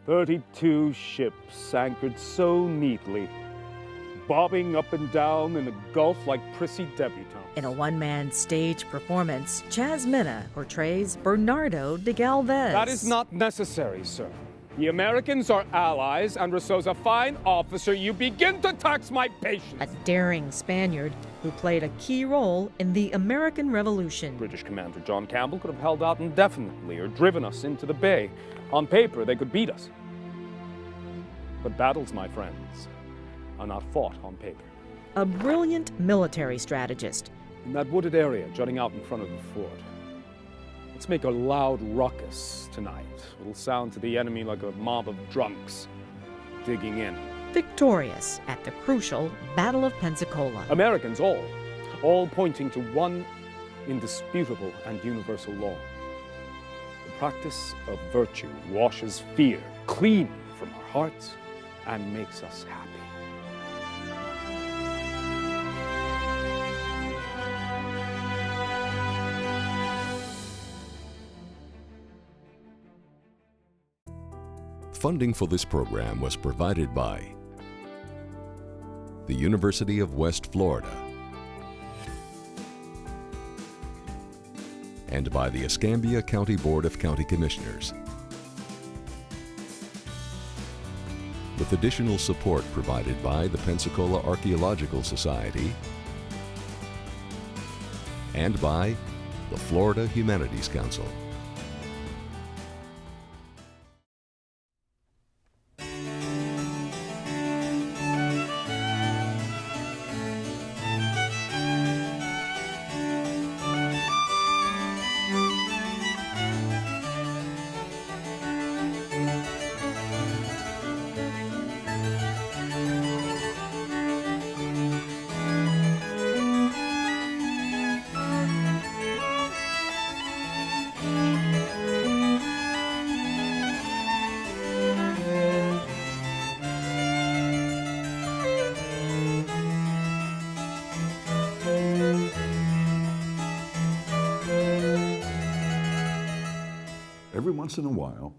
32 ships anchored so neatly, bobbing up and down in the Gulf like prissy debutantes. In a one-man stage performance, Chaz Mena portrays Bernardo de Gálvez. That is not necessary, sir. The Americans are allies, and Rousseau's a fine officer. You begin to tax my patience. A daring Spaniard who played a key role in the American Revolution. British Commander John Campbell could have held out indefinitely or driven us into the bay. On paper, they could beat us. But battles, my friends, are not fought on paper. A brilliant military strategist. In that wooded area jutting out in front of the fort, let's make a loud ruckus tonight. It'll sound to the enemy like a mob of drunks digging in. Victorious at the crucial Battle of Pensacola. Americans all pointing to one indisputable and universal law. The practice of virtue washes fear clean from our hearts and makes us happy. Funding for this program was provided by the University of West Florida and by the Escambia County Board of County Commissioners, with additional support provided by the Pensacola Archaeological Society and by the Florida Humanities Council. Every once in a while,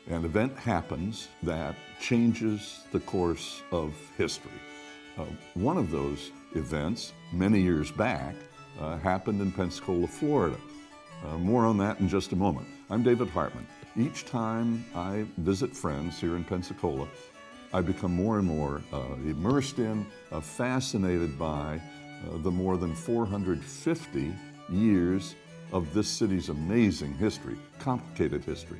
an event happens that changes the course of history. One of those events, many years back, happened in Pensacola, Florida. More on that in just a moment. I'm David Hartman. Each time I visit friends here in Pensacola, I become more and more immersed in, fascinated by the more than 450 years of this city's amazing history, complicated history,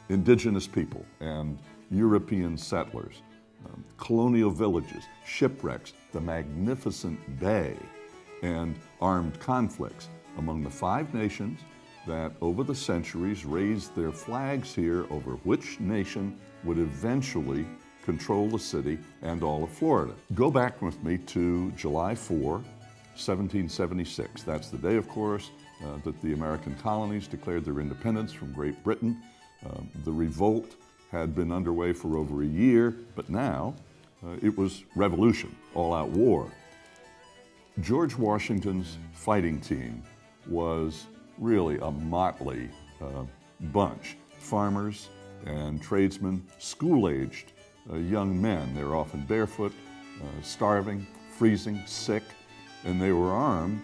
indigenous people and European settlers, colonial villages, shipwrecks, the magnificent bay, and armed conflicts among the 5 nations that over the centuries raised their flags here over which nation would eventually control the city and all of Florida. Go back with me to July 4, 1776. That's the day, of course, that the American colonies declared their independence from Great Britain. The revolt had been underway for over a year, but now it was revolution, all-out war. George Washington's fighting team was really a motley bunch. Farmers and tradesmen, school-aged young men. They were often barefoot, starving, freezing, sick, and they were armed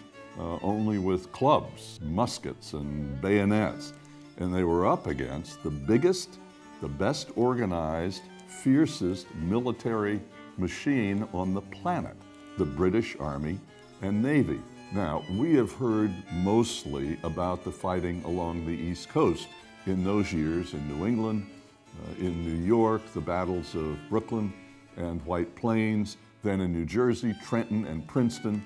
only with clubs, muskets, and bayonets. And they were up against the biggest, the best organized, fiercest military machine on the planet, the British Army and Navy. Now, we have heard mostly about the fighting along the East Coast in those years in New England, in New York, the battles of Brooklyn and White Plains, then in New Jersey, Trenton and Princeton,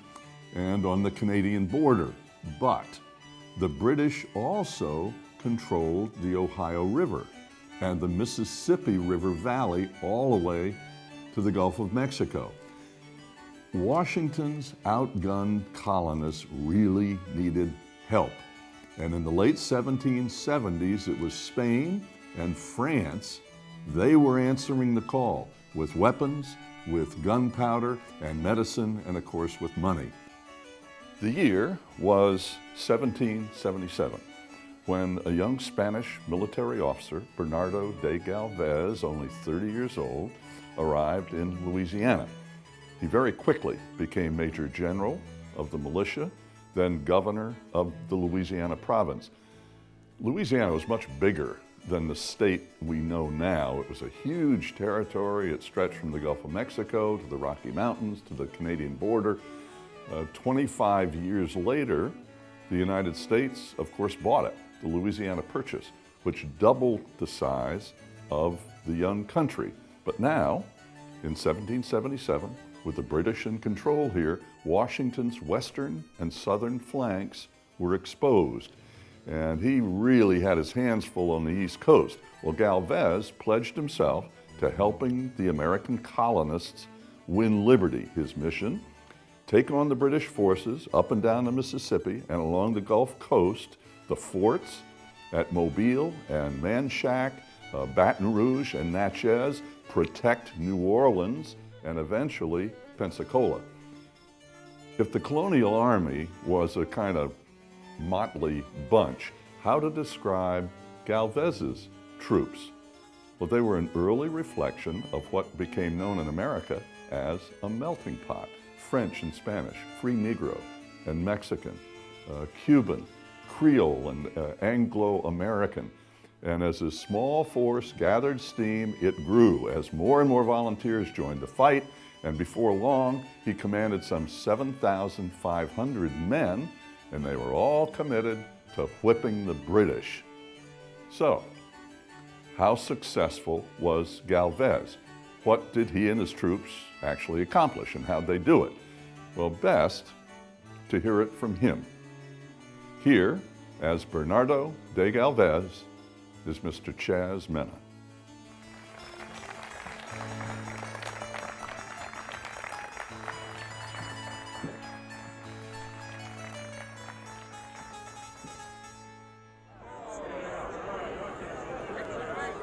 and on the Canadian border. But the British also controlled the Ohio River and the Mississippi River Valley all the way to the Gulf of Mexico. Washington's outgunned colonists really needed help. And in the late 1770s, it was Spain and France. They were answering the call with weapons, with gunpowder and medicine, and of course with money. The year was 1777. when a young Spanish military officer, Bernardo de Gálvez, only 30 years old, arrived in Louisiana. He very quickly became Major General of the militia, then governor of the Louisiana province. Louisiana was much bigger than the state we know now. It was a huge territory. It stretched from the Gulf of Mexico to the Rocky Mountains to the Canadian border. 25 years later, the United States, of course, bought it, the Louisiana Purchase, which doubled the size of the young country. But now, in 1777, with the British in control here, Washington's western and southern flanks were exposed. And he really had his hands full on the East Coast. Well, Galvez pledged himself to helping the American colonists win liberty. His mission, take on the British forces up and down the Mississippi and along the Gulf Coast, the forts at Mobile and Manchac, Baton Rouge and Natchez, protect New Orleans, and eventually Pensacola. If the colonial army was a kind of motley bunch, how to describe Galvez's troops? Well, they were an early reflection of what became known in America as a melting pot. French and Spanish, free Negro and Mexican, Cuban, Creole and Anglo-American. And as his small force gathered steam, it grew as more and more volunteers joined the fight. And before long, he commanded some 7,500 men, and they were all committed to whipping the British. So, how successful was Galvez? What did he and his troops actually accomplish, and how'd they do it? Well, best to hear it from him. Here, as Bernardo de Gálvez, is Mr. Chaz Mena.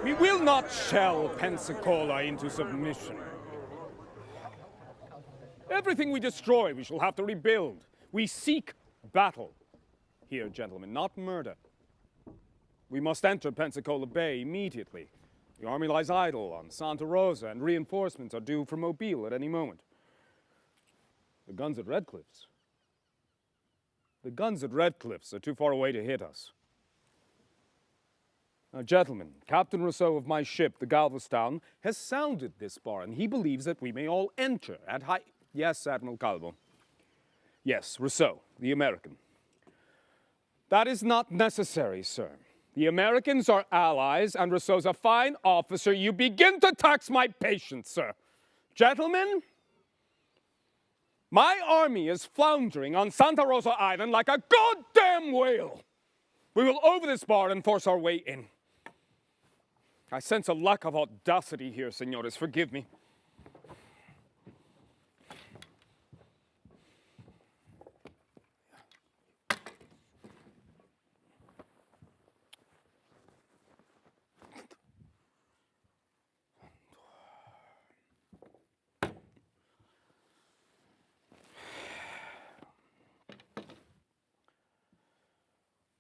We will not shell Pensacola into submission. Everything we destroy, we shall have to rebuild. We seek battle here, gentlemen, not murder. We must enter Pensacola Bay immediately. The army lies idle on Santa Rosa, and reinforcements are due from Mobile at any moment. The guns at Red Cliffs. The guns at Red Cliffs are too far away to hit us. Now, gentlemen, Captain Rousseau of my ship, the Galveston, has sounded this bar, and he believes that we may all enter at high... Yes, Admiral Calvo. Yes, Rousseau, the American. That is not necessary, sir. The Americans are allies, and Rousseau's a fine officer. You begin to tax my patience, sir. Gentlemen, my army is floundering on Santa Rosa Island like a goddamn whale. We will over this bar and force our way in. I sense a lack of audacity here, senores. Forgive me.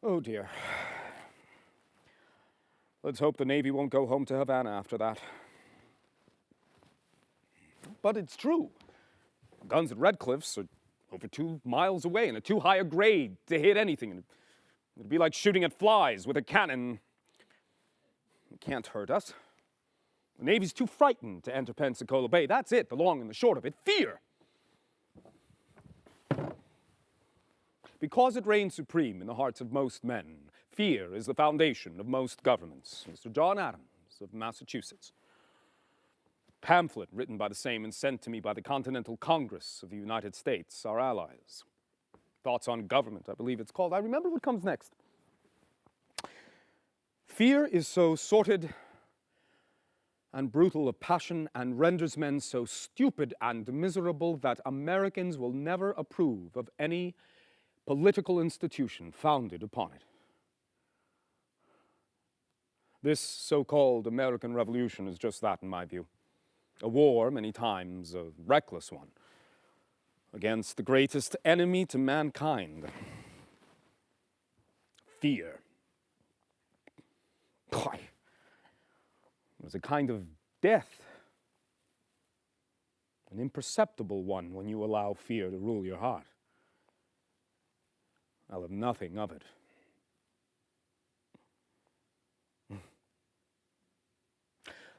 Oh dear. Let's hope the Navy won't go home to Havana after that. But it's true. Guns at Red Cliffs are over 2 miles away and at too high a grade to hit anything. It'd be like shooting at flies with a cannon. It can't hurt us. The Navy's too frightened to enter Pensacola Bay. That's it, the long and the short of it. Fear! Because it reigns supreme in the hearts of most men, fear is the foundation of most governments. Mr. John Adams of Massachusetts. Pamphlet written by the same and sent to me by the Continental Congress of the United States, our allies. Thoughts on Government, I believe it's called. I remember what comes next. Fear is so sordid and brutal of passion and renders men so stupid and miserable that Americans will never approve of any political institution founded upon it. This so-called American Revolution is just that, in my view. A war, many times a reckless one, against the greatest enemy to mankind. Fear. Why, it was a kind of death. An imperceptible one when you allow fear to rule your heart. I'll have nothing of it.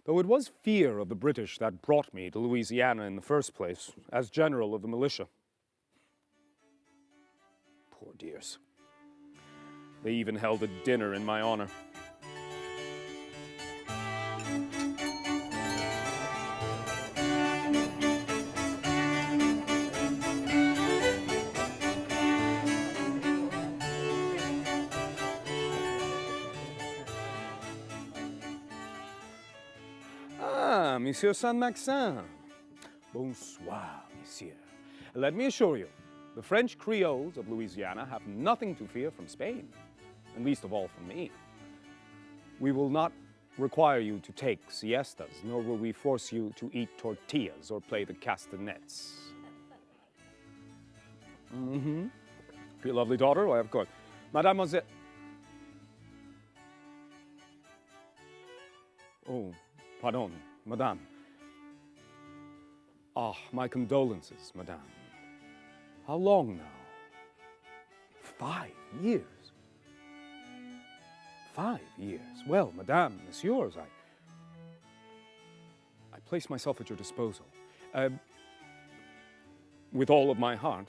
Though it was fear of the British that brought me to Louisiana in the first place, as general of the militia. Poor dears. They even held a dinner in my honor. Ah, Monsieur Saint-Maxin. Bonsoir, monsieur. Let me assure you, the French Creoles of Louisiana have nothing to fear from Spain, and least of all from me. We will not require you to take siestas, nor will we force you to eat tortillas or play the castanets. Your lovely daughter? Why, of course. Mademoiselle... Oh, pardon, madame. Ah, my condolences, madame. How long now? 5 years. 5 years. Well, madame, messieurs, I place myself at your disposal. With all of my heart.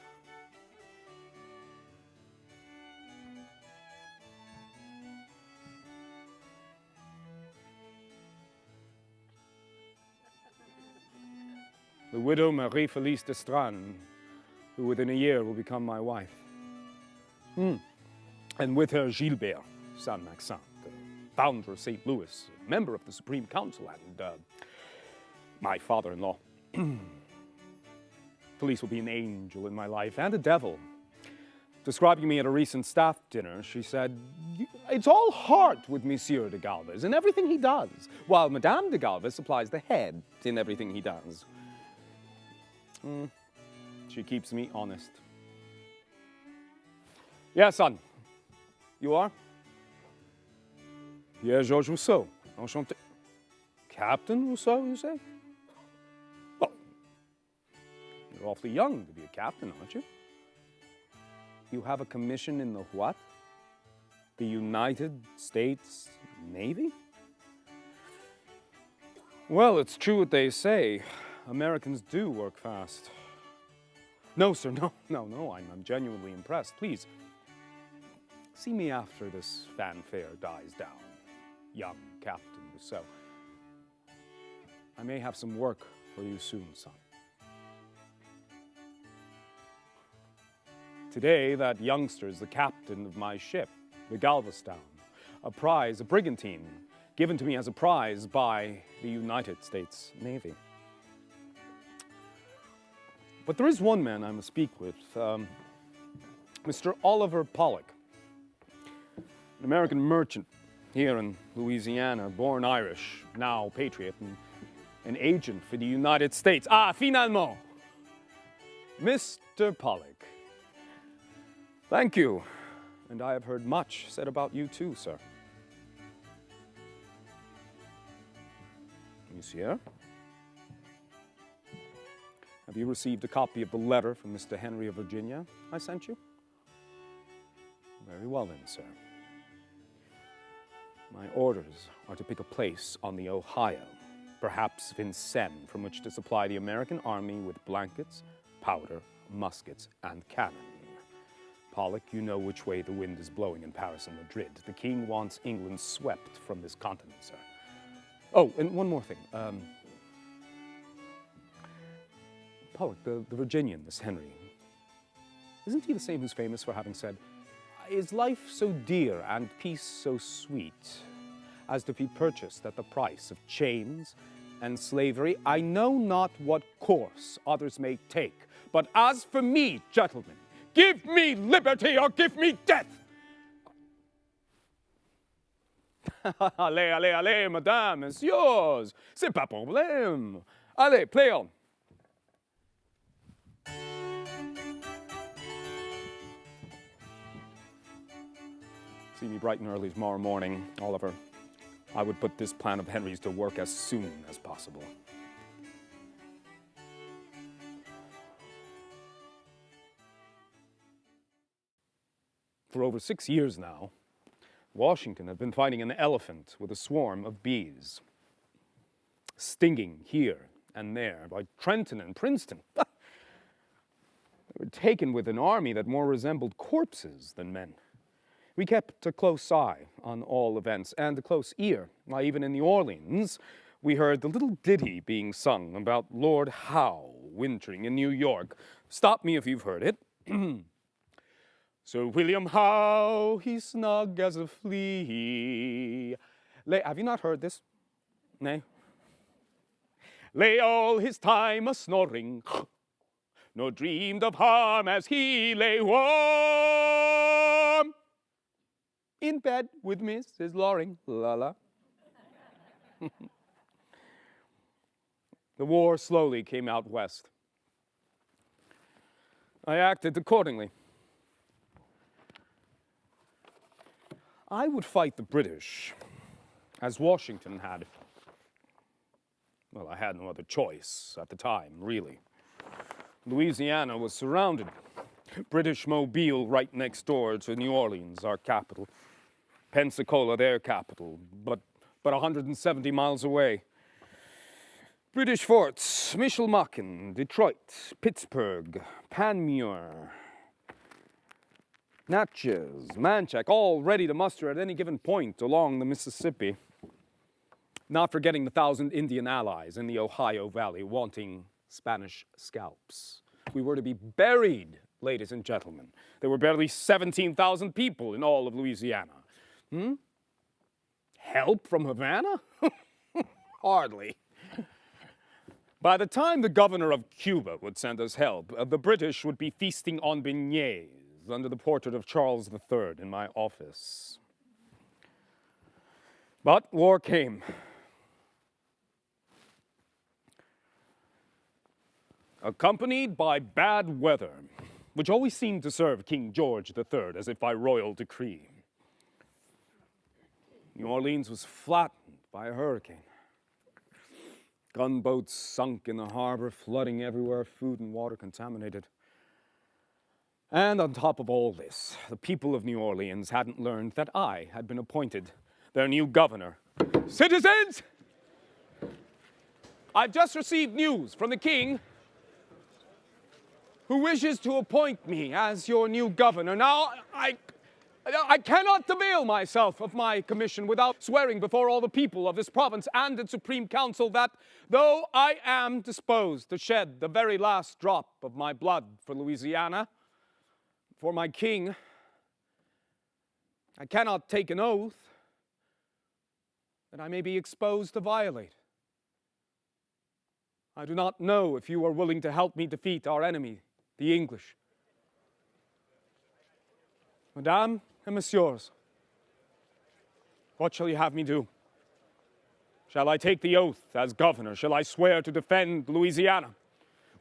The widow Marie-Felice d'Estrane, who within a year will become my wife. And with her Gilbert Saint-Maxin, the founder of St. Louis, a member of the Supreme Council, and my father-in-law. Felice will be an angel in my life and a devil. Describing me at a recent staff dinner, she said, "It's all heart with Monsieur de Gálvez in everything he does, while Madame de Gálvez supplies the head in everything he does." She keeps me honest. Yes, son. You are? Pierre-Georges Rousseau. Enchanté. Captain Rousseau, you say? Well, you're awfully young to be a captain, aren't you? You have a commission in the what? The United States Navy? Well, it's true what they say. Americans do work fast. No, sir, no, I'm genuinely impressed. Please, see me after this fanfare dies down, young Captain Rousseau. I may have some work for you soon, son. Today, that youngster is the captain of my ship, the Galveston, a prize, a brigantine, given to me as a prize by the United States Navy. But there is one man I must speak with, Mr. Oliver Pollock, an American merchant here in Louisiana, born Irish, now patriot, and an agent for the United States. Ah, finalement! Mr. Pollock. Thank you. And I have heard much said about you too, sir. Monsieur? Have you received a copy of the letter from Mr. Henry of Virginia I sent you? Very well then, sir. My orders are to pick a place on the Ohio, perhaps Vincennes, from which to supply the American army with blankets, powder, muskets, and cannon. Pollock, you know which way the wind is blowing in Paris and Madrid. The king wants England swept from this continent, sir. Oh, and one more thing. Pollock, the Virginian, this Henry, isn't he the same who's famous for having said, "Is life so dear and peace so sweet as to be purchased at the price of chains and slavery? I know not what course others may take, but as for me, gentlemen, give me liberty or give me death!" Allez, allez, allez, madame, messieurs, c'est pas problème. Allez, play on. See me bright and early tomorrow morning, Oliver. I would put this plan of Henry's to work as soon as possible. For over 6 years now, Washington had been fighting an elephant with a swarm of bees, stinging here and there by Trenton and Princeton. They were taken with an army that more resembled corpses than men. We kept a close eye on all events and a close ear. Why, even in New Orleans, we heard the little ditty being sung about Lord Howe wintering in New York. Stop me if you've heard it. Sir William Howe, he's snug as a flea. Have you not heard this? Nay? Lay all his time a-snoring, nor dreamed of harm as he lay warm in bed with Mrs. Loring. La la. The war slowly came out west. I acted accordingly. I would fight the British, as Washington had. Well, I had no other choice at the time, really. Louisiana was surrounded. British Mobile right next door to New Orleans, our capital. Pensacola, their capital, but 170 miles away. British forts, Michilimackinac, Detroit, Pittsburgh, Panmure, Natchez, Manchac, all ready to muster at any given point along the Mississippi. Not forgetting the 1,000 Indian allies in the Ohio Valley wanting Spanish scalps. We were to be buried, ladies and gentlemen. There were barely 17,000 people in all of Louisiana. Help from Havana? Hardly. By the time the governor of Cuba would send us help, the British would be feasting on beignets under the portrait of Charles III in my office. But war came. Accompanied by bad weather, which always seemed to serve King George III as if by royal decree. New Orleans was flattened by a hurricane. Gunboats sunk in the harbor, flooding everywhere, food and water contaminated. And on top of all this, the people of New Orleans hadn't learned that I had been appointed their new governor. Citizens! I've just received news from the king who wishes to appoint me as your new governor. Now, I cannot avail myself of my commission without swearing before all the people of this province and its Supreme Council that though I am disposed to shed the very last drop of my blood for Louisiana, for my king, I cannot take an oath that I may be exposed to violate. I do not know if you are willing to help me defeat our enemy, the English. Madame and messieurs, what shall you have me do? Shall I take the oath as governor? Shall I swear to defend Louisiana?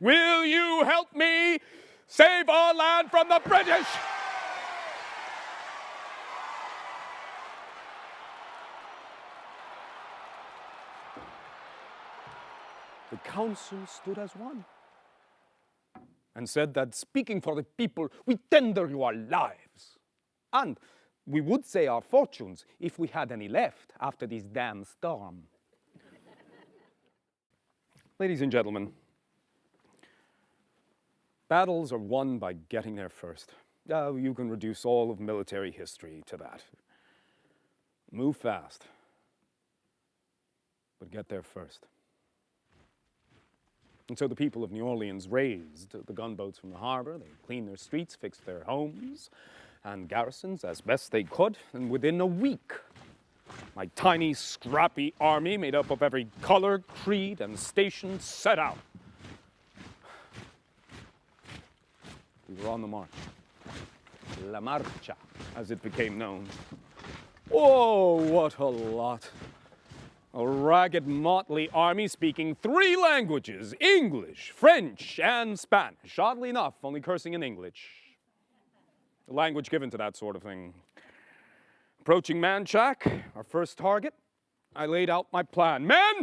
Will you help me save our land from the British? The council stood as one and said that speaking for the people, we tender you our lives. And we would say our fortunes if we had any left after this damn storm. Ladies and gentlemen, battles are won by getting there first. You can reduce all of military history to that. Move fast, but get there first. And so the people of New Orleans raised the gunboats from the harbor. They cleaned their streets, fixed their homes and garrisons as best they could. And within a week, my tiny, scrappy army, made up of every color, creed, and station, set out. We were on the march. La Marcha, as it became known. Oh, what a lot. A ragged, motley army speaking 3 languages, English, French, and Spanish. Oddly enough, only cursing in English. The language given to that sort of thing. Approaching Manchac, our first target, I laid out my plan. Men!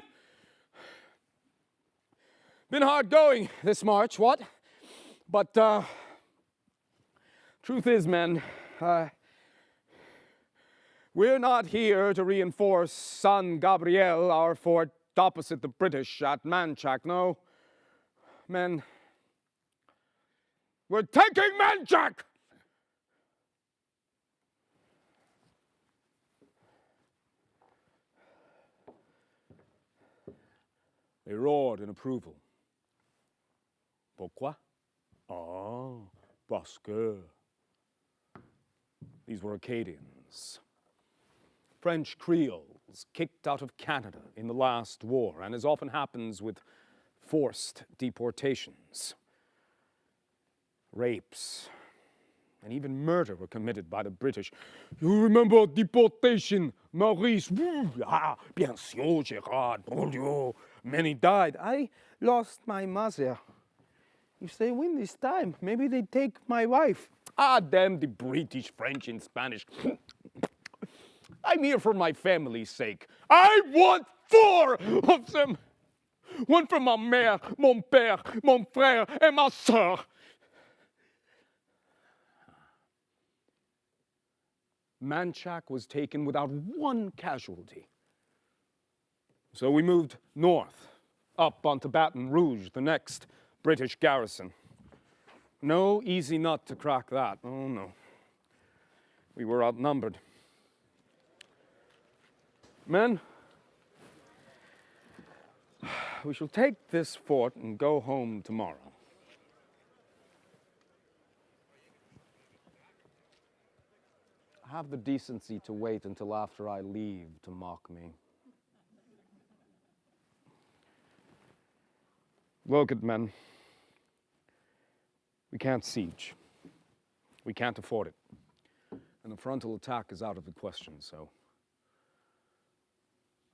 Been hard going this march, what? But, truth is, men, we're not here to reinforce San Gabriel, our fort opposite the British at Manchac, no. Men, we're taking Manchac! They roared in approval. Pourquoi? Ah, parce que. These were Acadians. French Creoles kicked out of Canada in the last war, and as often happens with forced deportations, rapes, and even murder were committed by the British. You remember deportation, Maurice? Ah, bien sûr, Gerard, bon Dieu. Many died. I lost my mother. If they win this time, maybe they take my wife. Ah, damn the British, French, and Spanish. I'm here for my family's sake. I want 4 of them. One for ma mère, mon père, mon frère, and ma sœur. Manchac was taken without one casualty. So we moved north, up onto Baton Rouge, the next British garrison. No easy nut to crack that. Oh, no. We were outnumbered. Men, we shall take this fort and go home tomorrow. Have the decency to wait until after I leave to mock me. Look at men. We can't siege. We can't afford it. And a frontal attack is out of the question, so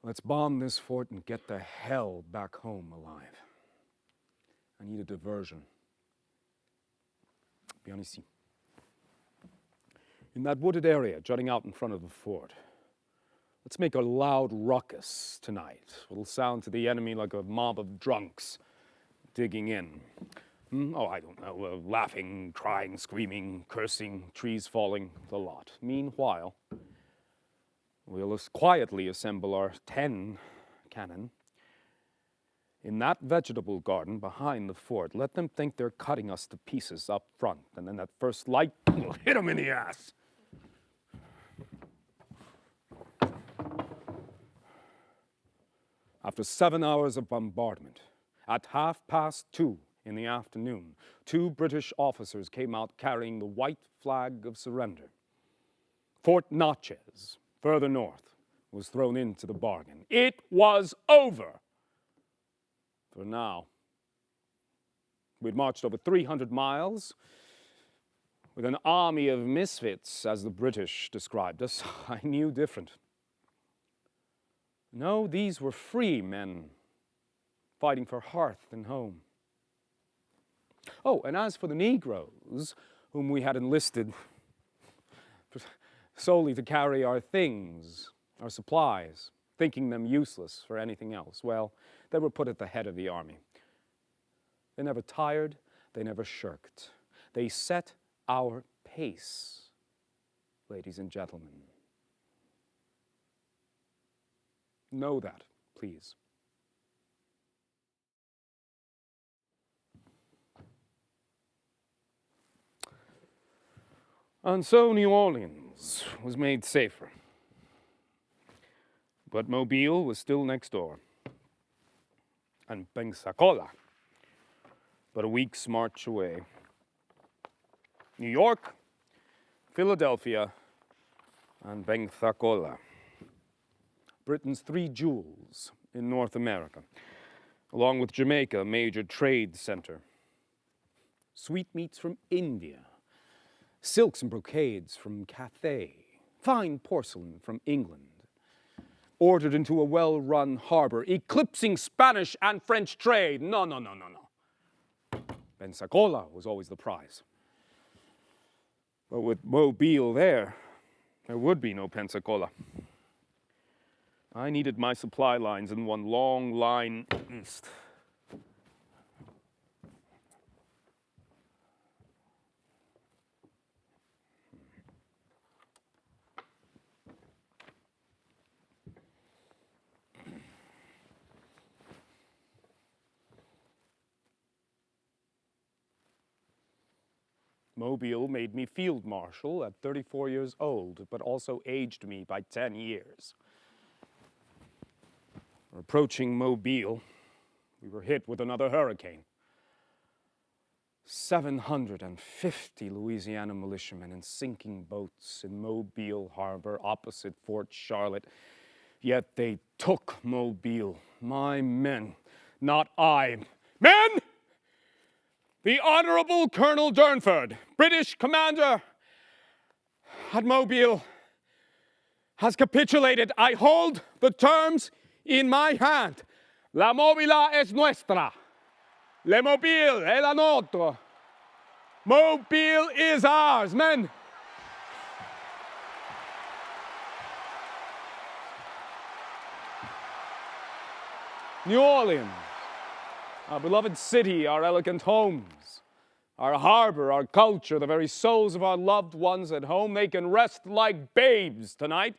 let's bomb this fort and get the hell back home alive. I need a diversion. Bien ici. In that wooded area jutting out in front of the fort, let's make a loud ruckus tonight. It'll sound to the enemy like a mob of drunks digging in. Oh, I don't know, laughing, crying, screaming, cursing, trees falling, the lot. Meanwhile, we'll quietly assemble our 10 cannon in that vegetable garden behind the fort. Let them think they're cutting us to pieces up front, and then that first light will hit them in the ass. After 7 hours of bombardment, at 2:30 in the afternoon, 2 British officers came out carrying the white flag of surrender. Fort Natchez, further north, was thrown into the bargain. It was over. For now. We'd marched over 300 miles with an army of misfits, as the British described us. I knew different. No, these were free men, fighting for hearth and home. Oh, and as for the Negroes, whom we had enlisted solely to carry our things, our supplies, thinking them useless for anything else, well, they were put at the head of the army. They never tired, they never shirked. They set our pace, ladies and gentlemen. Know that, please. And so New Orleans was made safer. But Mobile was still next door. And Pensacola, but a week's march away. New York, Philadelphia, and Pensacola. Britain's 3 jewels in North America, along with Jamaica, a major trade center. Sweetmeats from India, silks and brocades from Cathay, fine porcelain from England, ordered into a well-run harbor, eclipsing Spanish and French trade. No. Pensacola was always the prize. But with Mobile there would be no Pensacola. I needed my supply lines in one long line east. Mobile made me field marshal at 34 years old, but also aged me by 10 years. Approaching Mobile, we were hit with another hurricane. 750 Louisiana militiamen in sinking boats in Mobile Harbor opposite Fort Charlotte. Yet they took Mobile, my men, not I. Men! The Honorable Colonel Durnford, British commander at Mobile, has capitulated. I hold the terms in my hand. La Mobila es nuestra. Le Mobile es la nostra. Mobile is ours, men. New Orleans, our beloved city, our elegant homes, our harbor, our culture, the very souls of our loved ones at home, they can rest like babes tonight.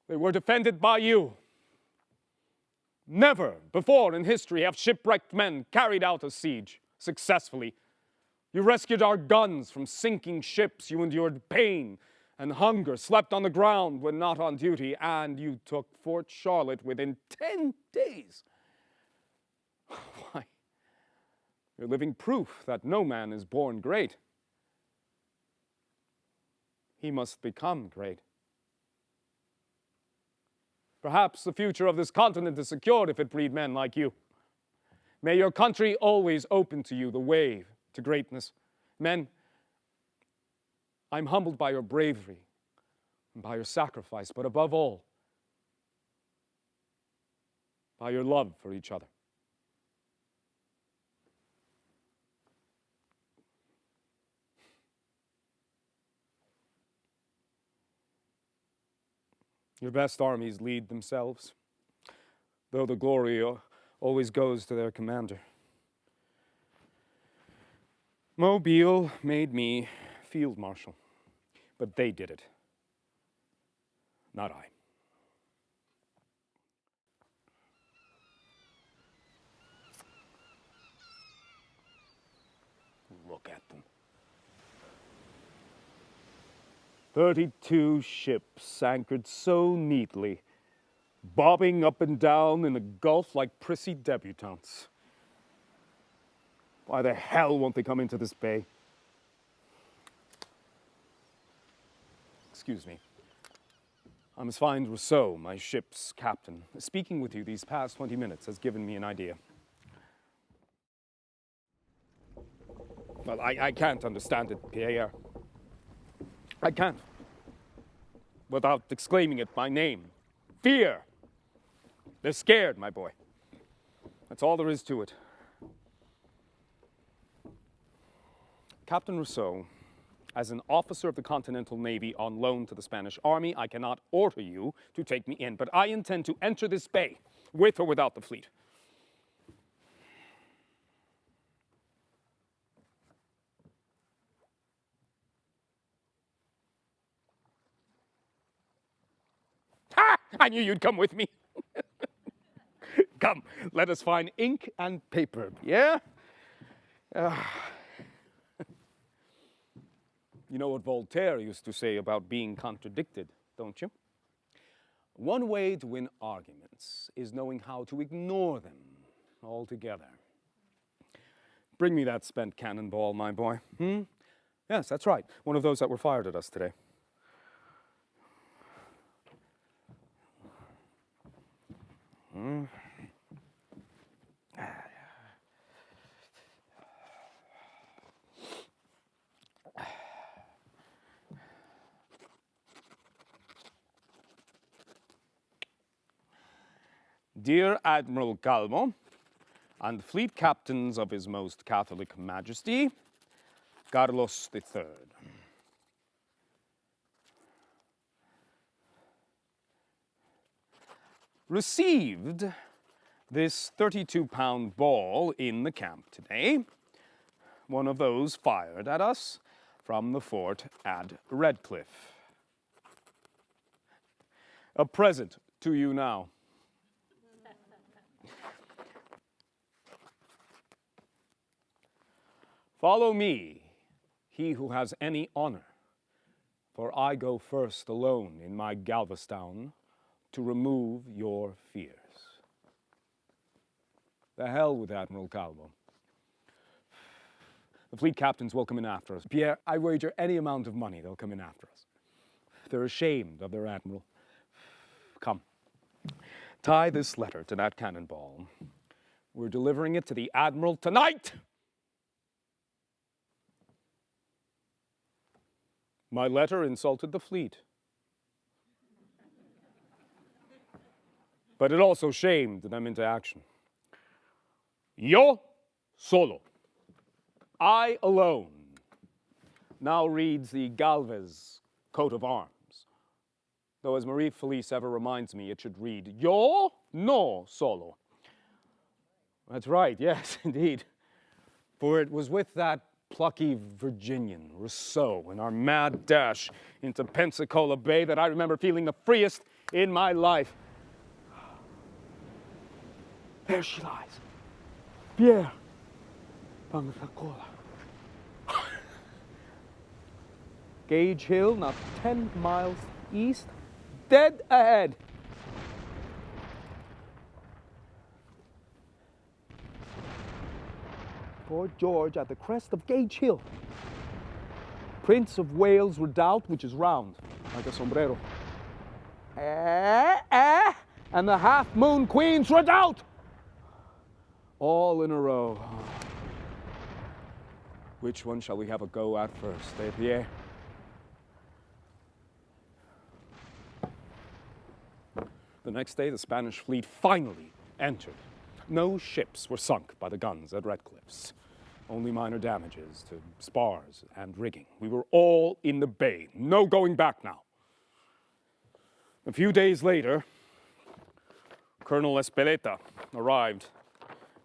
They were defended by you. Never before in history have shipwrecked men carried out a siege successfully. You rescued our guns from sinking ships. You endured pain and hunger, slept on the ground when not on duty, and you took Fort Charlotte within 10 days. Why, you're living proof that no man is born great. He must become great. Perhaps the future of this continent is secured if it breed men like you. May your country always open to you the way to greatness. Men, I'm humbled by your bravery and by your sacrifice, but above all, by your love for each other. Your best armies lead themselves, though the glory always goes to their commander. Mobile made me field marshal, but they did it, not I. Look at them. 32 ships anchored so neatly, bobbing up and down in the Gulf like prissy debutantes. Why the hell won't they come into this bay? Excuse me. I must find Rousseau, my ship's captain. Speaking with you these past 20 minutes has given me an idea. Well, I can't understand it, Pierre. I can't. Without exclaiming it by name. Fear. They're scared, my boy. That's all there is to it. Captain Rousseau, as an officer of the Continental Navy on loan to the Spanish Army, I cannot order you to take me in, but I intend to enter this bay, with or without the fleet. Ha! I knew you'd come with me. Come, let us find ink and paper, yeah? You know what Voltaire used to say about being contradicted, don't you? One way to win arguments is knowing how to ignore them altogether. Bring me that spent cannonball, my boy. Yes, that's right. One of those that were fired at us today. Dear Admiral Galvez, and fleet captains of His Most Catholic Majesty, Carlos III. received this 32-pound ball in the camp today. One of those fired at us from the fort at Redcliffe. A present to you now. Follow me, he who has any honor, for I go first alone in my Galvestown to remove your fears. The hell with Admiral Calvo. The fleet captains will come in after us. Pierre, I wager any amount of money they'll come in after us. They're ashamed of their admiral. Come, tie this letter to that cannonball. We're delivering it to the admiral tonight! My letter insulted the fleet. But it also shamed them into action. Yo solo. I alone. Now reads the Galvez coat of arms. Though as Marie Felice ever reminds me, it should read, Yo no solo. That's right, yes, indeed. For it was with that plucky Virginian, Rousseau, in our mad dash into Pensacola Bay that I remember feeling the freest in my life. There she lies. Pierre, Pensacola. Gage Hill, not 10 miles east, dead ahead. Fort George at the crest of Gage Hill. Prince of Wales Redoubt, which is round, like a sombrero. And the Half Moon Queen's Redoubt. All in a row. Which one shall we have a go at first, eh, Pierre? The next day, the Spanish fleet finally entered. No ships were sunk by the guns at Redcliffe's. Only minor damages to spars and rigging. We were all in the bay. No going back now. A few days later, Colonel Espeleta arrived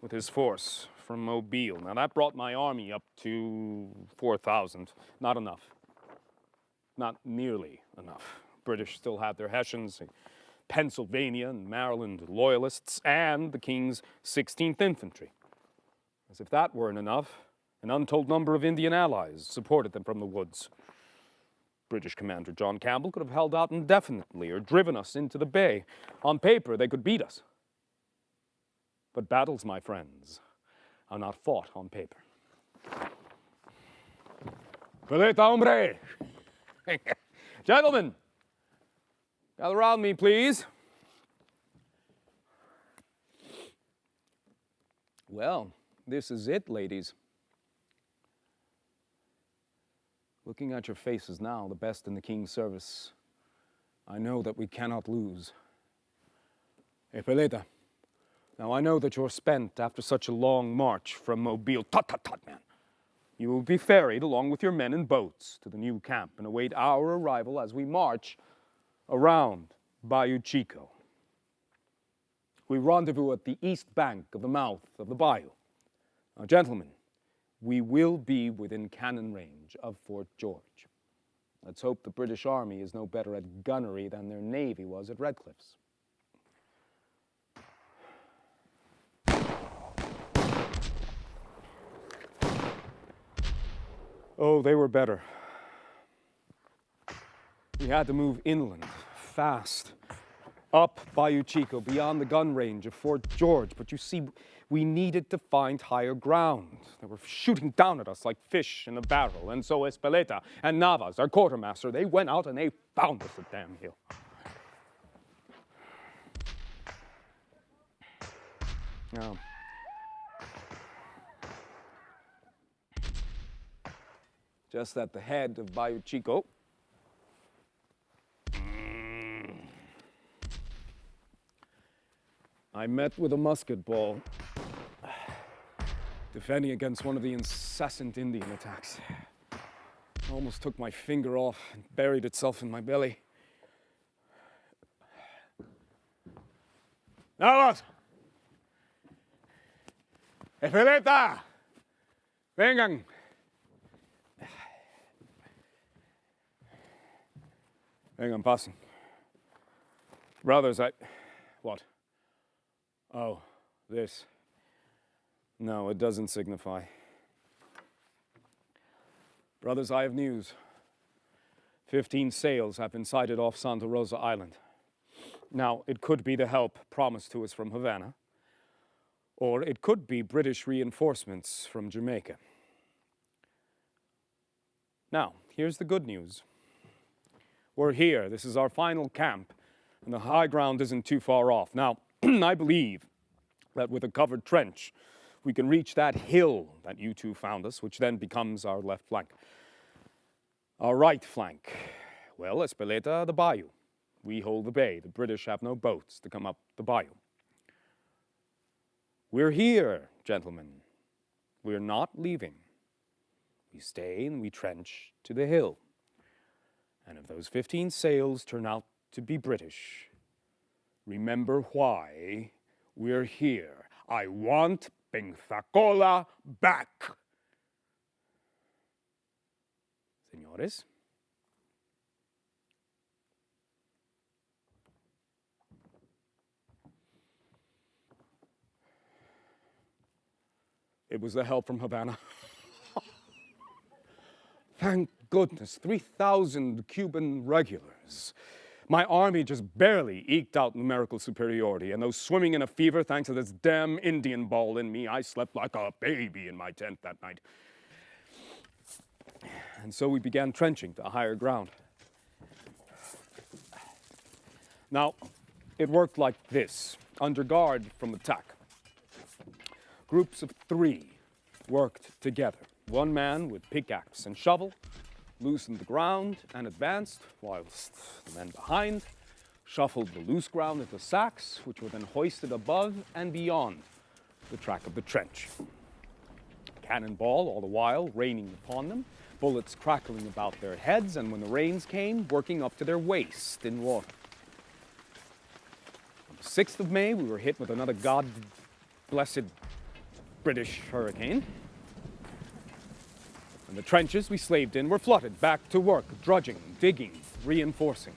with his force from Mobile. Now that brought my army up to 4,000. Not enough. Not nearly enough. British still had their Hessians, Pennsylvania and Maryland loyalists, and the King's 16th Infantry. As if that weren't enough, an untold number of Indian allies supported them from the woods. British Commander John Campbell could have held out indefinitely or driven us into the bay. On paper, they could beat us. But battles, my friends, are not fought on paper. Peleta, hombre! Gentlemen, gather around me, please. Well, this is it, ladies. Looking at your faces now, the best in the King's service, I know that we cannot lose. Peleta, now I know that you're spent after such a long march from Mobile. Tut, tut, tut, man. You will be ferried along with your men in boats to the new camp and await our arrival as we march around Bayou Chico. We rendezvous at the east bank of the mouth of the bayou. Now, gentlemen, we will be within cannon range of Fort George. Let's hope the British Army is no better at gunnery than their Navy was at Redcliffe's. Oh, they were better. We had to move inland, fast, up Bayou Chico, beyond the gun range of Fort George. But you see, we needed to find higher ground. They were shooting down at us like fish in a barrel. And so Espeleta and Navas, our quartermaster, they went out and they found us at Dam Hill. Now, just at the head of Bayou Chico, I met with a musket ball, defending against one of the incessant Indian attacks. It almost took my finger off and buried itself in my belly. ¡Navas! ¡Espeleta! Vengan. Vengan, pasen. Brothers, what? Oh, this. No, it doesn't signify. Brothers, I have news. 15 sails have been sighted off Santa Rosa Island. Now, it could be the help promised to us from Havana, or it could be British reinforcements from Jamaica. Now, here's the good news. We're here. This is our final camp, and the high ground isn't too far off. Now, I believe that with a covered trench, we can reach that hill that you two found us, which then becomes our left flank. Our right flank, well, Espeleta, the bayou. We hold the bay. The British have no boats to come up the bayou. We're here, gentlemen. We're not leaving. We stay and we trench to the hill. And if those 15 sails turn out to be British, remember why we're here. I want Pensacola back. Señores. It was the help from Havana. Thank goodness, 3,000 Cuban regulars. My army just barely eked out numerical superiority, and though swimming in a fever thanks to this damn Indian ball in me, I slept like a baby in my tent that night. And so we began trenching to higher ground. Now, it worked like this, under guard from attack. Groups of 3 worked together. One man with pickaxe and shovel loosened the ground and advanced, whilst the men behind shuffled the loose ground into sacks, which were then hoisted above and beyond the track of the trench. Cannonball all the while raining upon them, bullets crackling about their heads, and when the rains came, working up to their waist in water. On the 6th of May, we were hit with another God-blessed British hurricane. And the trenches we slaved in were flooded back to work, drudging, digging, reinforcing.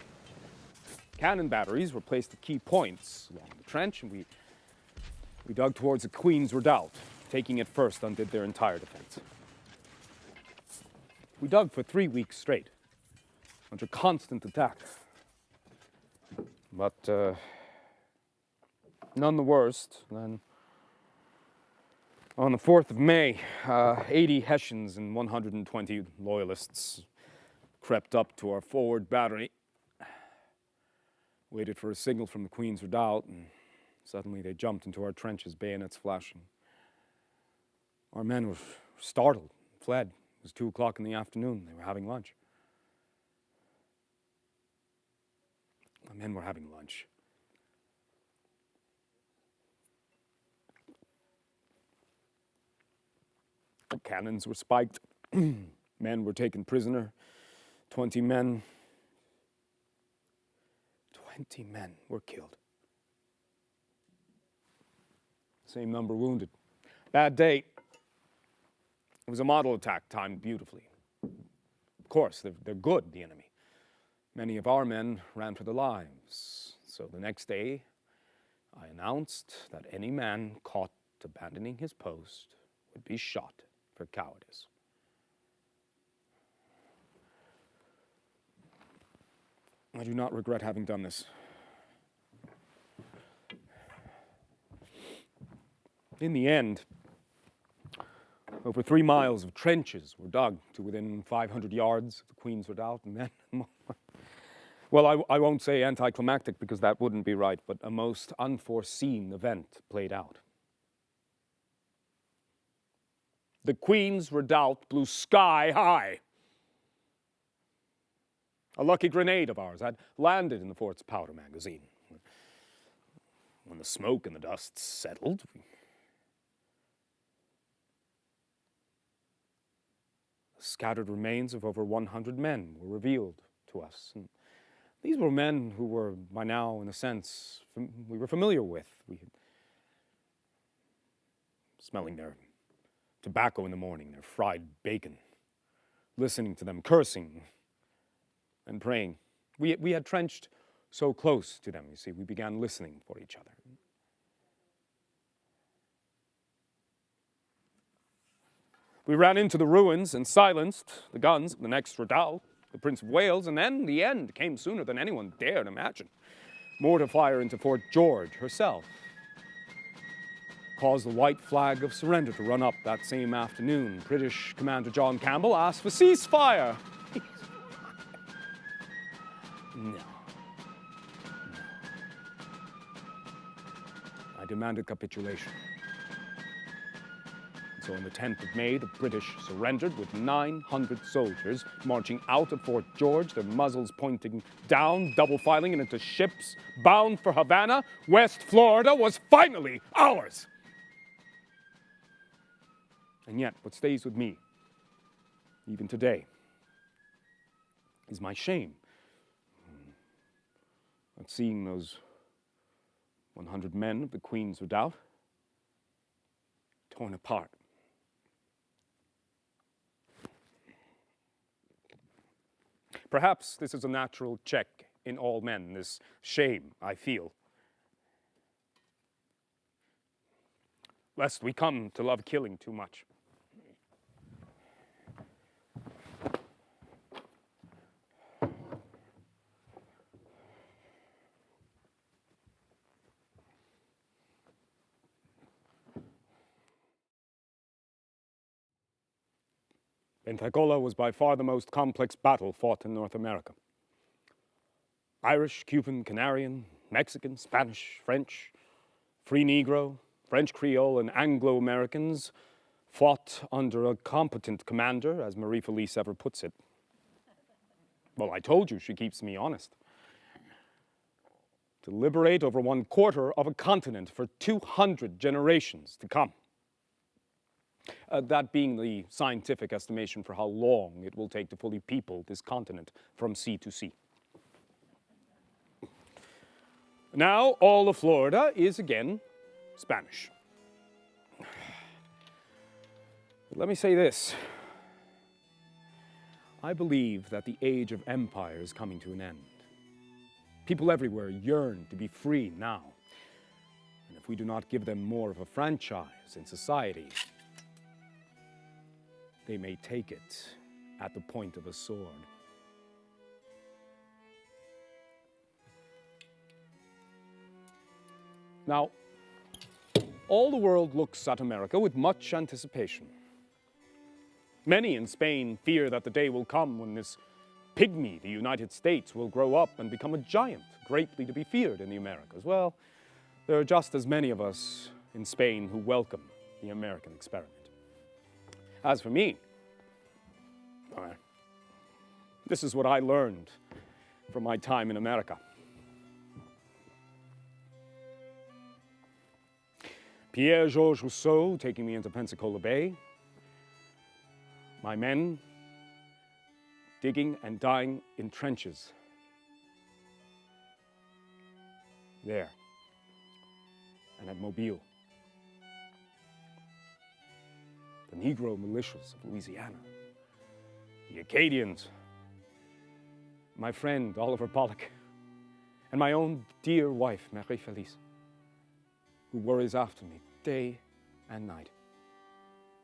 Cannon batteries were placed at key points along the trench, and we dug towards the Queen's Redoubt. Taking it first undid their entire defense. We dug for 3 weeks straight, under constant attack. But none the worst than on the 4th of May, 80 Hessians and 120 Loyalists crept up to our forward battery, waited for a signal from the Queen's Redoubt, and suddenly they jumped into our trenches, bayonets flashing. Our men were startled, fled. It was 2 o'clock in the afternoon. They were having lunch. Our men were having lunch. The cannons were spiked. Men were taken prisoner. 20 men were killed. Same number wounded. Bad day. It was a model attack timed beautifully. Of course, they're good, the enemy. Many of our men ran for their lives. So the next day, I announced that any man caught abandoning his post would be shot for cowardice. I do not regret having done this. In the end, over 3 miles of trenches were dug to within 500 yards of the Queen's Redoubt, and then, well, I won't say anticlimactic because that wouldn't be right, but a most unforeseen event played out. The Queen's Redoubt blew sky high. A lucky grenade of ours had landed in the fort's powder magazine. When the smoke and the dust settled, the scattered remains of over 100 men were revealed to us. And These were men who were, by now, in a sense, we were familiar with. We had smelling their tobacco in the morning, their fried bacon, listening to them cursing and praying. We had trenched so close to them, you see, we began listening for each other. We ran into the ruins and silenced the guns of the next redoubt, the Prince of Wales, and then the end came sooner than anyone dared imagine. More to fire into Fort George herself caused the white flag of surrender to run up that same afternoon. British Commander John Campbell asked for ceasefire. No. I demanded capitulation. So on the 10th of May, the British surrendered with 900 soldiers marching out of Fort George, their muzzles pointing down, double-filing into ships bound for Havana. West Florida was finally ours. And yet, what stays with me, even today, is my shame at seeing those 100 men of the Queen's Redoubt torn apart. Perhaps this is a natural check in all men, this shame I feel, lest we come to love killing too much. Pensacola was by far the most complex battle fought in North America. Irish, Cuban, Canarian, Mexican, Spanish, French, Free Negro, French Creole, and Anglo-Americans fought under a competent commander, as Marie Felice ever puts it. Well, I told you she keeps me honest. To liberate over 1/4 of a continent for 200 generations to come. That being the scientific estimation for how long it will take to fully people this continent from sea to sea. Now, all of Florida is again Spanish. But let me say this. I believe that the age of empire is coming to an end. People everywhere yearn to be free now. And if we do not give them more of a franchise in society, they may take it at the point of a sword. Now, all the world looks at America with much anticipation. Many in Spain fear that the day will come when this pygmy, the United States, will grow up and become a giant, greatly to be feared in the Americas. Well, there are just as many of us in Spain who welcome the American experiment. As for me, this is what I learned from my time in America. Pierre-Georges Rousseau taking me into Pensacola Bay. My men digging and dying in trenches. There. And at Mobile. The Negro militias of Louisiana. The Acadians. My friend, Oliver Pollock. And my own dear wife, Marie Felice, who worries after me day and night,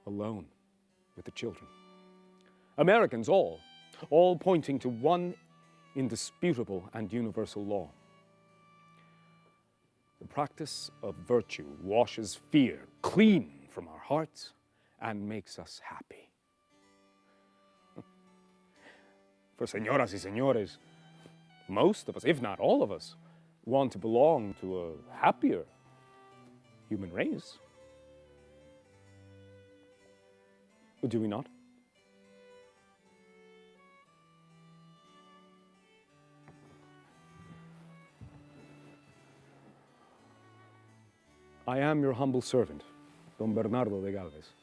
alone with the children. Americans all pointing to one indisputable and universal law. The practice of virtue washes fear clean from our hearts and makes us happy. For señoras y señores, most of us, if not all of us, want to belong to a happier human race. But do we not? I am your humble servant, Don Bernardo de Gálvez.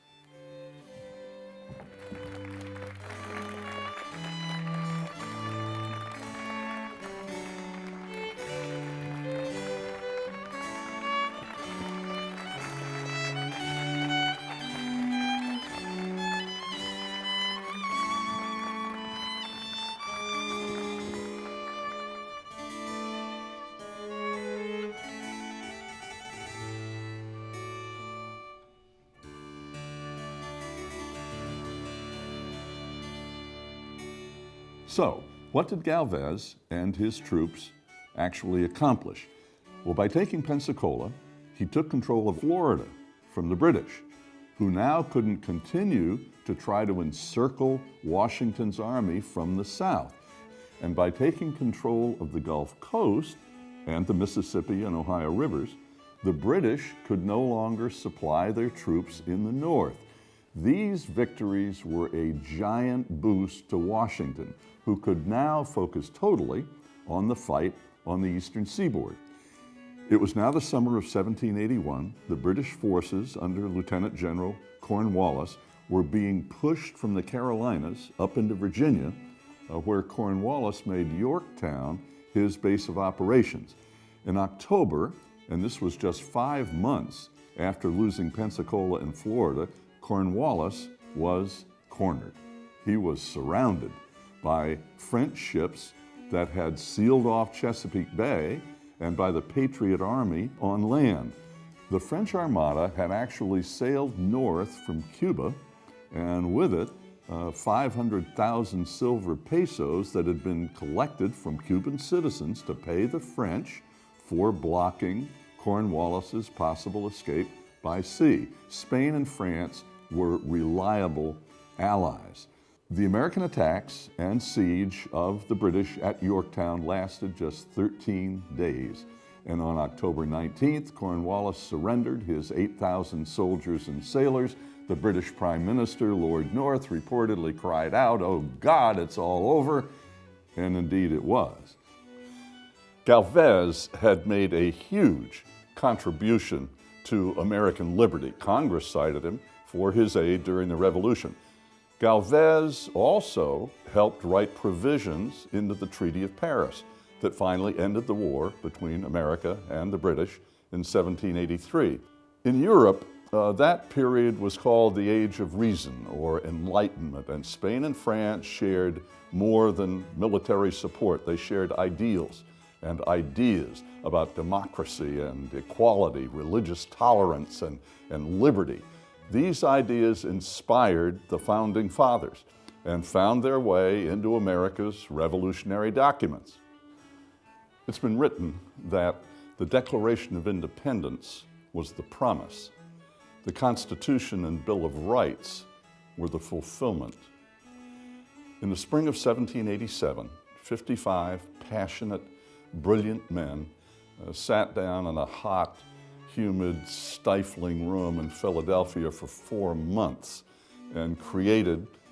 So, what did Galvez and his troops actually accomplish? Well, by taking Pensacola, he took control of Florida from the British, who now couldn't continue to try to encircle Washington's army from the south. And by taking control of the Gulf Coast and the Mississippi and Ohio rivers, the British could no longer supply their troops in the north. These victories were a giant boost to Washington, who could now focus totally on the fight on the eastern seaboard. It was now the summer of 1781. The British forces under Lieutenant General Cornwallis were being pushed from the Carolinas up into Virginia, where Cornwallis made Yorktown his base of operations. In October, and this was just 5 months after losing Pensacola and Florida, Cornwallis was cornered. He was surrounded by French ships that had sealed off Chesapeake Bay and by the Patriot Army on land. The French Armada had actually sailed north from Cuba, and with it, 500,000 silver pesos that had been collected from Cuban citizens to pay the French for blocking Cornwallis's possible escape by sea. Spain and France were reliable allies. The American attacks and siege of the British at Yorktown lasted just 13 days. And on October 19th, Cornwallis surrendered his 8,000 soldiers and sailors. The British Prime Minister, Lord North, reportedly cried out, "Oh God, it's all over." And indeed it was. Galvez had made a huge contribution to American liberty. Congress cited him for his aid during the Revolution. Galvez also helped write provisions into the Treaty of Paris that finally ended the war between America and the British in 1783. In Europe, that period was called the Age of Reason or Enlightenment, and Spain and France shared more than military support. They shared ideals and ideas about democracy and equality, religious tolerance and liberty. These ideas inspired the Founding Fathers and found their way into America's revolutionary documents. It's been written that the Declaration of Independence was the promise. The Constitution and Bill of Rights were the fulfillment. In the spring of 1787, 55 passionate, brilliant men sat down in a hot, humid, stifling room in Philadelphia for 4 months and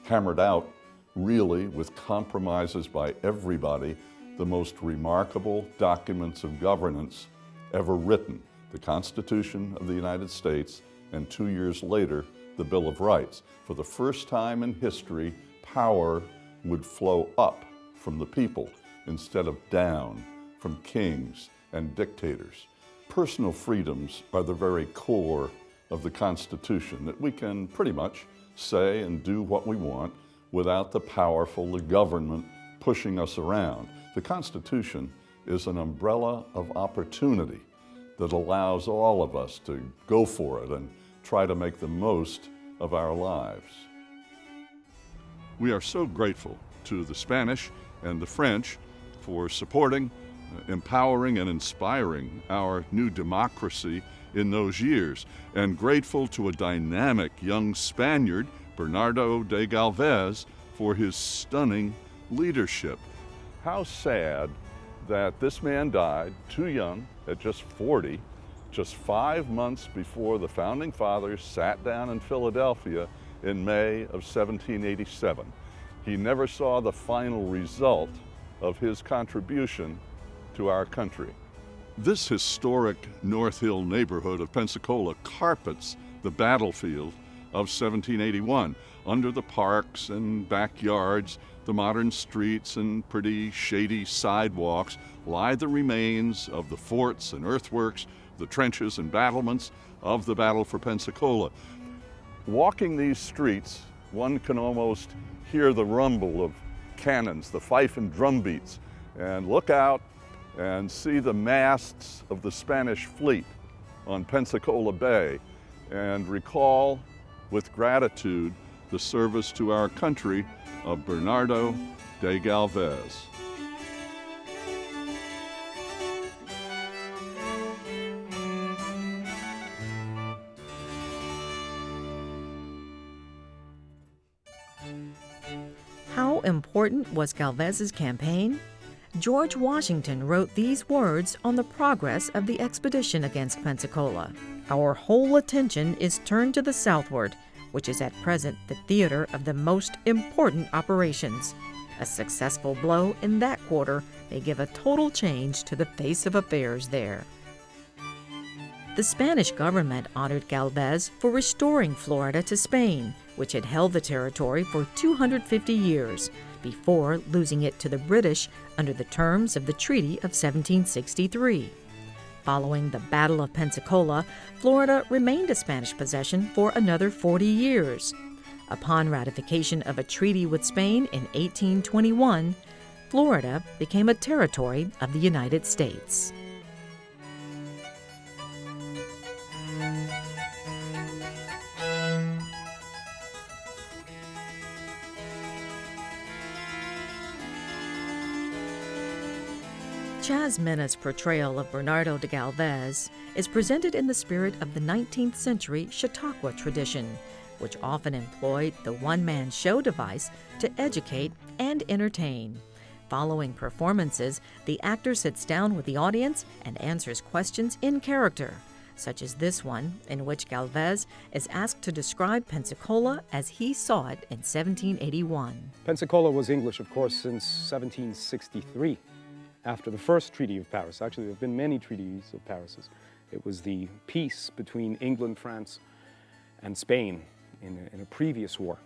hammered out, really, with compromises by everybody, the most remarkable documents of governance ever written, the Constitution of the United States, and 2 years later, the Bill of Rights. For the first time in history, power would flow up from the people instead of down from kings and dictators. Personal freedoms are the very core of the Constitution, that we can pretty much say and do what we want without the powerful government pushing us around. The Constitution is an umbrella of opportunity that allows all of us to go for it and try to make the most of our lives. We are so grateful to the Spanish and the French for supporting, empowering, and inspiring our new democracy in those years, and grateful to a dynamic young Spaniard, Bernardo de Gálvez, for his stunning leadership. How sad that this man died too young, at just 40, just 5 months before the Founding Fathers sat down in Philadelphia in May of 1787. He never saw the final result of his contribution to our country. This historic North Hill neighborhood of Pensacola carpets the battlefield of 1781. Under the parks and backyards, the modern streets and pretty shady sidewalks lie the remains of the forts and earthworks, the trenches and battlements of the Battle for Pensacola. Walking these streets, one can almost hear the rumble of cannons, the fife and drum beats, and look out and see the masts of the Spanish fleet on Pensacola Bay, and recall with gratitude the service to our country of Bernardo de Gálvez. How important was Galvez's campaign? George Washington wrote these words on the progress of the expedition against Pensacola. Our whole attention is turned to the southward, which is at present the theater of the most important operations. A successful blow in that quarter may give a total change to the face of affairs there. The Spanish government honored Galvez for restoring Florida to Spain, which had held the territory for 250 years, before losing it to the British under the terms of the Treaty of 1763. Following the Battle of Pensacola, Florida remained a Spanish possession for another 40 years. Upon ratification of a treaty with Spain in 1821, Florida became a territory of the United States. Chaz Mena's portrayal of Bernardo de Gálvez is presented in the spirit of the 19th century Chautauqua tradition, which often employed the one-man show device to educate and entertain. Following performances, the actor sits down with the audience and answers questions in character, such as this one, in which Galvez is asked to describe Pensacola as he saw it in 1781. Pensacola was English, of course, since 1763. After the first Treaty of Paris. Actually, there have been many treaties of Paris. It was the peace between England, France, and Spain in a previous war.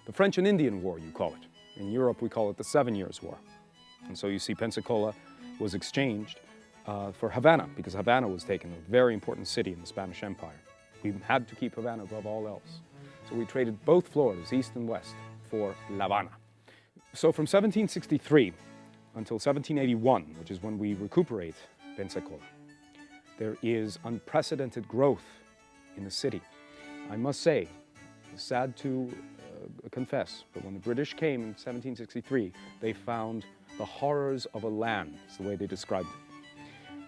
The French and Indian War, you call it. In Europe, we call it the 7 Years' War. And so you see Pensacola was exchanged for Havana, because Havana was taken, a very important city in the Spanish Empire. We had to keep Havana above all else. So we traded both Floridas, east and west, for La Habana. So from 1763, until 1781, which is when we recuperate Pensacola, there is unprecedented growth in the city. I must say, it's sad to confess, but when the British came in 1763, they found the horrors of a land, is the way they described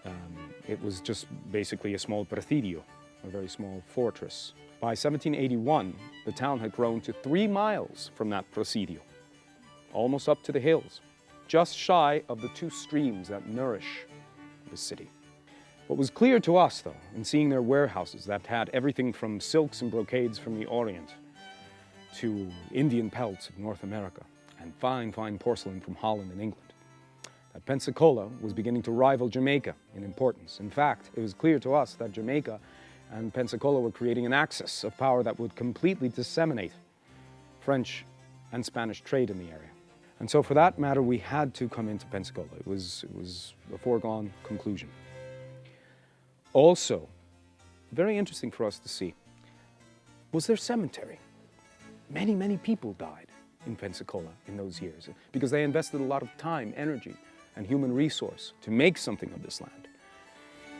it. It was just basically a small presidio, a very small fortress. By 1781, the town had grown to 3 miles from that presidio, almost up to the hills, just shy of the 2 streams that nourish the city. What was clear to us, though, in seeing their warehouses that had everything from silks and brocades from the Orient to Indian pelts of North America and fine, fine porcelain from Holland and England, that Pensacola was beginning to rival Jamaica in importance. In fact, it was clear to us that Jamaica and Pensacola were creating an axis of power that would completely disseminate French and Spanish trade in the area. And so for that matter, we had to come into Pensacola. It was a foregone conclusion. Also, very interesting for us to see, was their cemetery. Many, many people died in Pensacola in those years because they invested a lot of time, energy, and human resource to make something of this land.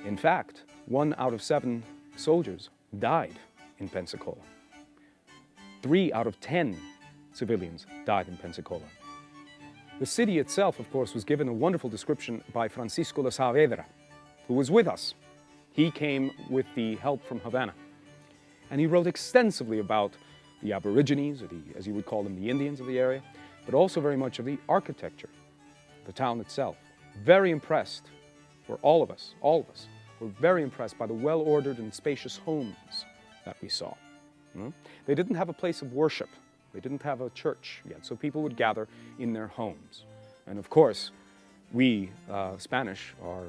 In fact, 1 out of 7 soldiers died in Pensacola. 3 out of 10 civilians died in Pensacola. The city itself, of course, was given a wonderful description by Francisco de Saavedra, who was with us. He came with the help from Havana. And he wrote extensively about the Aborigines, or as you would call them, the Indians of the area, but also very much of the architecture, the town itself. Very impressed, were all of us were very impressed by the well-ordered and spacious homes that we saw. They didn't have a place of worship. They didn't have a church yet, so people would gather in their homes. And of course, we Spanish are,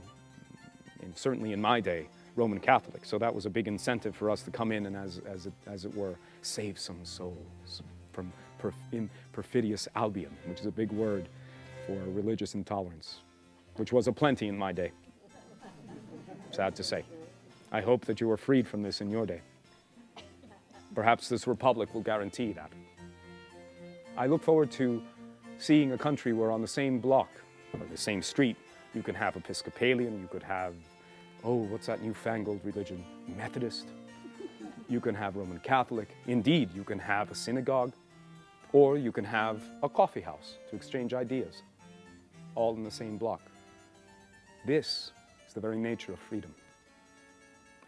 certainly in my day, Roman Catholic, so that was a big incentive for us to come in and, as it were, save some souls from perfidious Albion, which is a big word for religious intolerance, which was aplenty in my day. Sad to say. I hope that you were freed from this in your day. Perhaps this republic will guarantee that. I look forward to seeing a country where on the same block, or the same street, you can have Episcopalian, you could have, what's that newfangled religion? Methodist. You can have Roman Catholic. Indeed, you can have a synagogue, or you can have a coffee house to exchange ideas, all in the same block. This is the very nature of freedom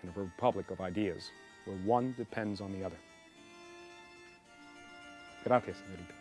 and of a republic of ideas, where one depends on the other. Gracias, señorita.